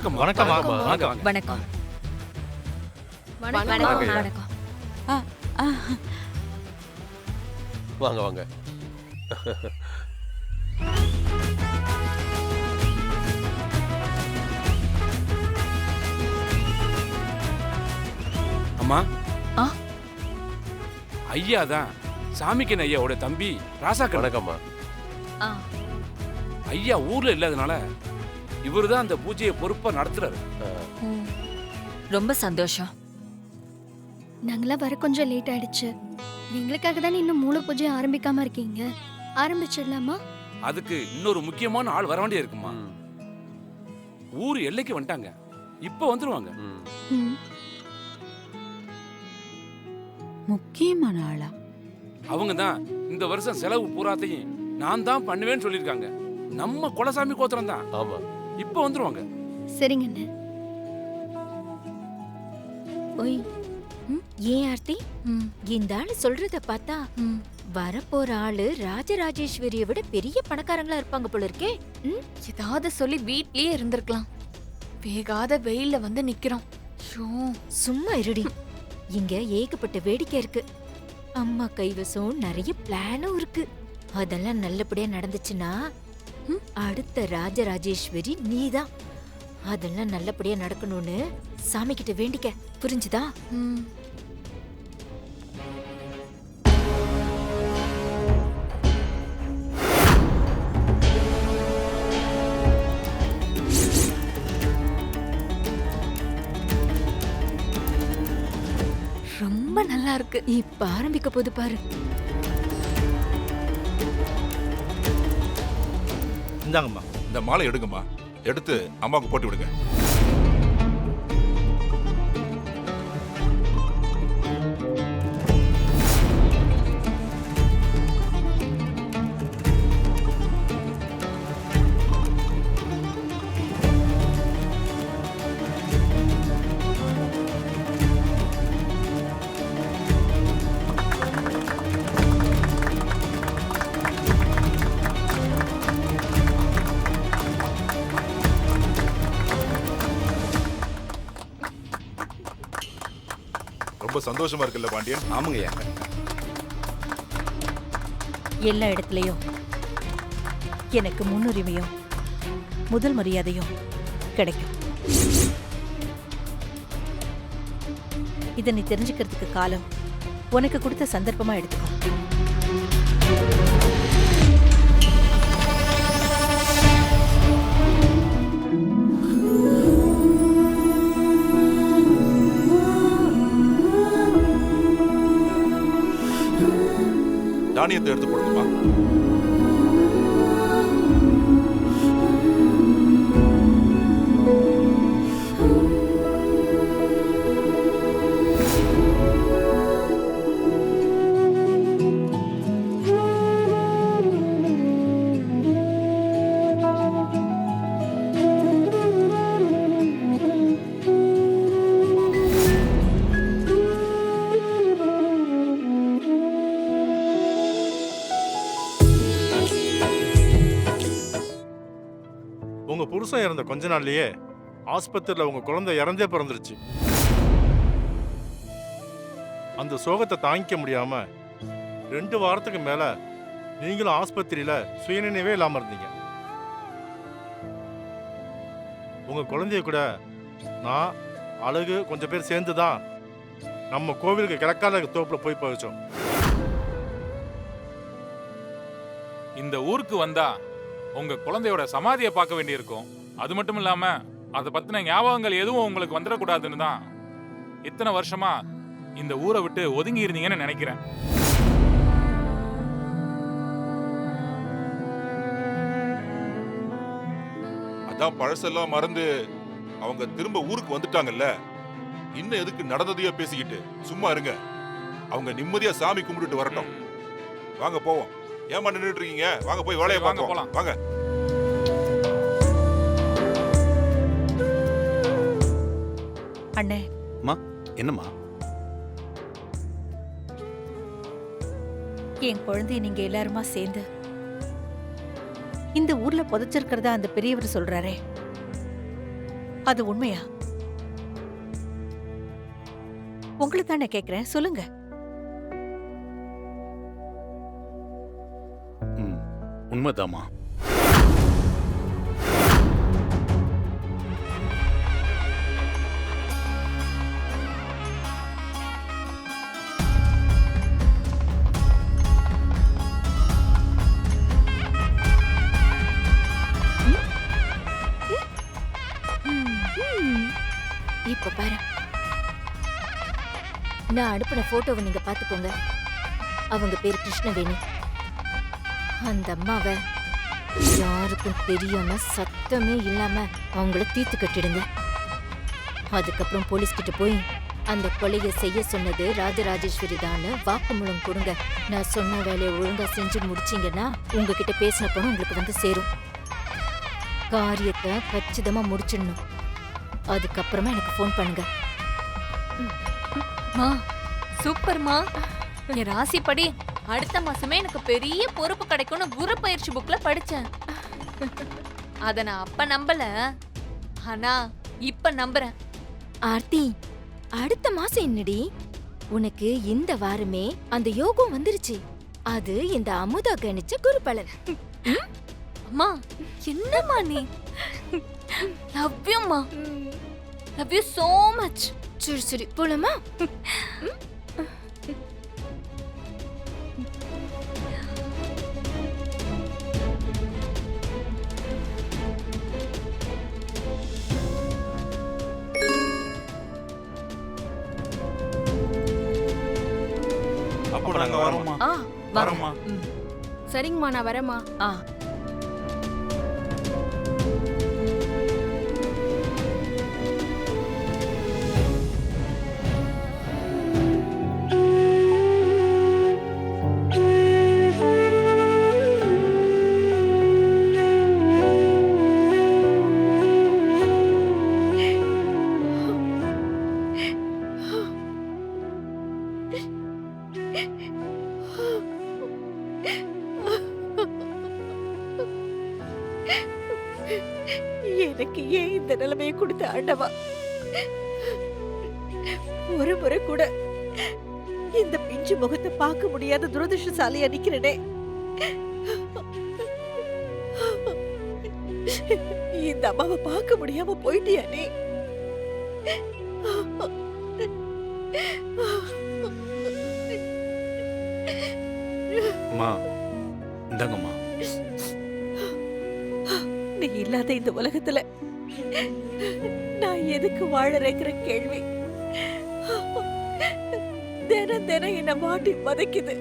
வணக்கம் வணக்கம் வணக்கம் வணக்கம். வணக்கம். வணக்கம். ஆ, ஆ, வாங்க வாங்க. அம்மா ஆ? ஐயா தான் சாமிக்கன் ஐயாவோட தம்பி ராசாக்கன். வணக்கம்மா. ஆ, ஐயா ஊர்ல இல்லாதனால இவருதான் அந்த பூஜையை பொறுப்பா நடத்துறாரு. ம். ரொம்ப சந்தோஷம். நாங்களாம் வர கொஞ்சம் லேட் ஆயிடுச்சு. எங்களுக்காக தானே இன்னும் மூல பூஜை ஆரம்பிக்காம இருக்கீங்க. ஆரம்பிச்சிடலாமா? அதுக்கு இன்னொரு முக்கியமான ஆள் வர வேண்டிய இருக்குமா. ம், ஊர் எல்லைக்கு வந்துட்டாங்க, இப்ப வந்துருவாங்க. ம். ம். முக்கியமான ஆளா? அவங்க தான் இந்த வருஷம் செலவு பூராத்தையும் நான் தான் பண்ணுவேன்னு சொல்லியிருக்காங்க. நம்ம குலசாமி கோத்திரம் தான். ஆமா. இப்ப வந்துருவாங்க. சரிங்க அண்ணே. ஓய். ஏன் ஆர்த்தி, ம், இந்த ஆளு சொல்றத பார்த்தா ம். வரப்போற ஆளு ராஜராஜேஸ்வரியை விட பெரிய பணக்காரங்களா இருப்பாங்க போல இருக்கே. ஏதாவது சொல்லி வீட்லயே இருந்திருக்கலாம். வேகாத வெயில்ல வந்து நிக்கிறோம். ஐயோ, சும்மா இருடி. இங்க ஏகப்பட்ட வேடிக்கை இருக்கு. அம்மா கைவசம் நிறைய பிளானும் இருக்கு. அதெல்லாம் நல்லபடியா நடந்துச்சுன்னா அடுத்த ராஜராஜேஸ்வரி நீதான். அதெல்லாம் நல்லபடியா நடக்கணும்னு சாமி கிட்ட வேண்டிக்க, புரிஞ்சுதா? ம். ரொம்ப நல்லா இருக்கு. இப்ப ஆரம்பிக்க போது பாரு. இந்தாங்கம்மா, இந்த மாலை எடுங்கம்மா. எடுத்து அம்மாவுக்கு போட்டு விடுங்க. ரொம்ப சந்தோஷமா இருக்குல்ல பாண்டியன்? ஆமாங்கய்யா. எல்லா இடத்துலயும் எனக்கு முன்னுரிமையும் முதல் மரியாதையும் கிடைக்கும். இதை நீ தெரிஞ்சுக்கிறதுக்கு காலம் உனக்கு கொடுத்த சந்தர்ப்பமா எடுத்துக்கோ. தானியத்தை எடுத்து போடுங்கம்மா. உங்க புருஷன் இறந்த கொஞ்ச நாள்லயே ஆஸ்பத்திரியில உங்க குழந்தை இறந்தே பிறந்துருச்சு. அந்த சோகத்தை தாங்கிக்க முடியாம 2 வாரத்துக்கு மேல நீங்களும் ஆஸ்பத்திரியில சுயநினைவே இல்லாம இருந்தீங்க. உங்க குழந்தைய கூட நான் அழகு கொஞ்சம் பேர் சேர்ந்துதான் நம்ம கோவிலுக்கு கிழக்கால தோப்புல போய் பகிச்சோம். இந்த ஊருக்கு வந்தா உங்க குழந்தையோட சமாதியை பார்க்க வேண்டியிருக்கும். அது மட்டும் இல்லாம அதை பத்தின ஞாபகங்கள் எதுவும் உங்களுக்கு வந்துடக்கூடாதுன்னு தான் இத்தனை வருஷமா இந்த ஊரை விட்டு ஒதுங்கி இருந்தீங்கன்னு நினைக்கிறேன். அதான் பழசெல்லாம் மறந்து அவங்க திரும்ப ஊருக்கு வந்துட்டாங்கல்ல. இன்னும் எதுக்கு நடந்ததையோ பேசிக்கிட்டு சும்மா இருங்க. அவங்க நிம்மதியா சாமி கும்பிட்டுட்டு வரட்டும். வாங்க போவோம். ஏமா நின்றுட்டு இருக்கீங்க? வாங்க போய் வேலையை வாங்க பார்ப்போம். போலாம். வாங்க. அண்ணே, என்னம்மா? என் குழந்தைய நீங்க எல்லாருமா சேர்ந்து இந்த ஊர்ல புதைச்சிருக்கிறதா அந்த பெரியவர் சொல்றாரே, அது உண்மையா? உங்களை தானே கேக்குறேன், சொல்லுங்க. உண்மைதாம்மா. இப்ப பாரு, நான் அனுப்பின போட்டோவை நீங்க பாத்துக்கோங்க. அவங்க பேரு கிருஷ்ணவேணி. அந்த அம்மாவை யாருக்கும் தெரியாம சத்தமே இல்லாம அவங்கள தீர்த்து கட்டிடுங்க. அதுக்கப்புறம் போலீஸ் கிட்ட போய் அந்த கொலையை செய்ய சொன்னது ராஜராஜேஸ்வரி தான் வாக்குமூலம் கொடுங்க. நான் சொன்ன வேலையை ஒழுங்கா செஞ்சு முடிச்சீங்கன்னா உங்ககிட்ட பேசின பணம் உங்களுக்கு வந்து சேரும். காரியத்தை கச்சிதமா முடிச்சிடணும். அதுக்கப்புறமா எனக்கு ஃபோன் பண்ணுங்க. மா சூப்பர்மா. என் ராசிப்படி அடுத்த மாசமே எனக்கு பெரிய பொறுப்பு கிடைக்கும்னு குரு பயிற்சி புக்ல படிச்சேன். அத நான் அப்ப நம்பல, ஆனா இப்ப நம்புறேன். ஆர்த்தி, அடுத்த மாசம் என்னடி? உனக்கு இந்த வாரமே அந்த யோகம் வந்துருச்சு. அது இந்த அமுதா கணிச்ச குரு பலன். அம்மா என்னம்மா நீ? லவ் யூ மா. Love you so much. சரி சரி போலாமா? அப்போ நாங்க வரோம்மா. வரோம்மா. சரிங்கம்மா, நான் வரேம்மா. எனக்கு ஏன் இந்த நிலைமையை கொடுத்த ஆண்டவா? ஒரு முறை கூட இந்த பிஞ்சு முகத்தை பார்க்க முடியாத துரதிருஷ்டசாலியா நிக்கிறனே. இந்த அம்மாவை பார்க்க முடியாம போயிட்டியா நீ? அம்மா இந்தாங்கம்மா. நீ இல்லாத இந்த உலகத்துல நான் எதுக்கு வாழறேங்கிற கேள்வி தினம் தினம் என்ன மாட்டி வதைக்குது.